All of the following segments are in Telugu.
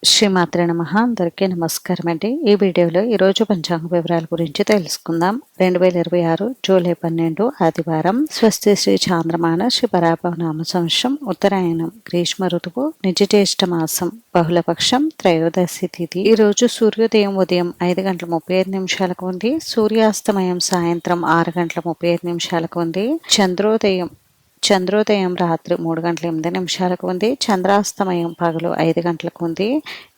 శ్రీమాత్రే నమః. అందరికీ నమస్కారం అండి. ఈ వీడియోలో ఈరోజు పంచాంగ వివరాల గురించి తెలుసుకుందాం. 2026 జూలై 12 ఆదివారం. స్వస్తి శ్రీ చాంద్రమాన శ్రీ పరాభవనామ సంవత్సరం ఉత్తరాయణం గ్రీష్మ ఋతువు నిజజ్యేష్ఠ మాసం బహుళపక్షం త్రయోదశి తిథి. ఈ రోజు సూర్యోదయం ఉదయం 5:35 ఉంది. సూర్యాస్తమయం సాయంత్రం 6:35 ఉంది. చంద్రోదయం రాత్రి 3:08 ఉంది. చంద్రాస్తమయం పగలు 5 గంటలకు ఉంది.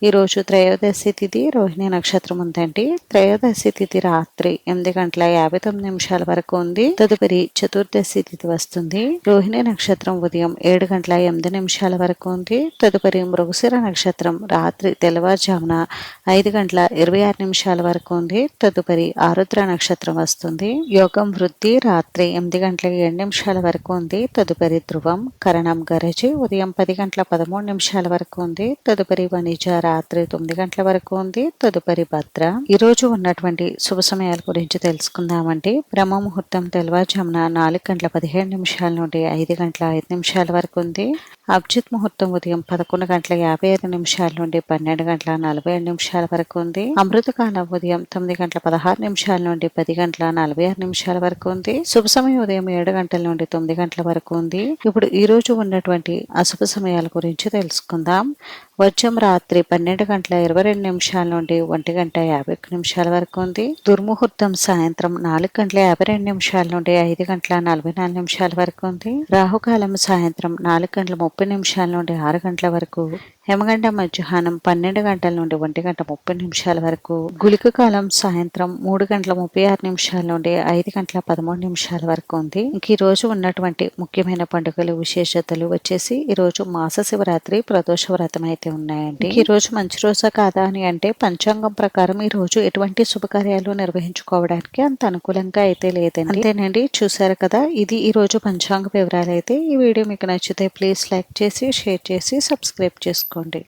ఈరోజు త్రయోదశి తిథి రోహిణి నక్షత్రం ఉందండి. త్రయోదశి తిథి రాత్రి 8:59 వరకు ఉంది. తదుపరి చతుర్దశి తిథి వస్తుంది. రోహిణి నక్షత్రం ఉదయం 7:08 వరకు ఉంది. తదుపరి మృగశిర నక్షత్రం రాత్రి తెల్లవారుజామున 5:26 వరకు ఉంది. తదుపరి ఆరుద్ర నక్షత్రం వస్తుంది. యోగం వృద్ధి రాత్రి 8:07 వరకు ఉంది. తదుపరి ధ్రువం కరణం గరజి ఉదయం 10:13 వరకు ఉంది. తదుపరి వణిజ రాత్రి 9 గంటల వరకు ఉంది. తదుపరి భద్ర. ఈ రోజు ఉన్నటువంటి శుభ సమయాల గురించి తెలుసుకుందామండి. బ్రహ్మ ముహూర్తం తెల్లవారుజామున 4:17 నుండి 5:05 వరకు ఉంది. అభిజిత్ ముహూర్తం ఉదయం 11:55 నుండి 12:47 వరకు ఉంది. అమృతకాలం ఉదయం 9:16 నుండి 10:46 వరకు ఉంది. శుభ సమయం ఉదయం 7 గంటల నుండి 9 గంటల వరకు ఉంది. ఇప్పుడు ఈ రోజు ఉన్నటువంటి అశుభ సమయాల గురించి తెలుసుకుందాం. వజ్రం రాత్రి 12:22 నుండి 1:51 వరకు ఉంది. దుర్ముహూర్తం సాయంత్రం 4:52 నుండి 5:44 వరకు ఉంది. రాహుకాలం సాయంత్రం 4:30 నుండి 6 గంటల వరకు. యమగండ మధ్యాహ్నం 12 గంటల నుండి 1:30 వరకు. గుళిక కాలం సాయంత్రం 3:36 నుండి 5:13 వరకు ఉంది. ఇంక ఈ రోజు ఉన్నటువంటి ముఖ్యమైన పండుగలు విశేషతలు వచ్చేసి ఈ రోజు మాస శివరాత్రి ప్రదోష వ్రతం అయితే ఉన్నాయండి. ఈ రోజు మంచి రోజా కాదా అని అంటే పంచాంగం ప్రకారం ఈ రోజు ఎటువంటి శుభకార్యాలు నిర్వహించుకోవడానికి అంత అనుకూలంగా అయితే లేదండి. అంతేనండి, చూసారు కదా, ఇది ఈ రోజు పంచాంగ వివరాలు అయితే. ఈ వీడియో మీకు నచ్చితే ప్లీజ్ లైక్ చేసి షేర్ చేసి సబ్స్క్రైబ్ చేసుకోండి.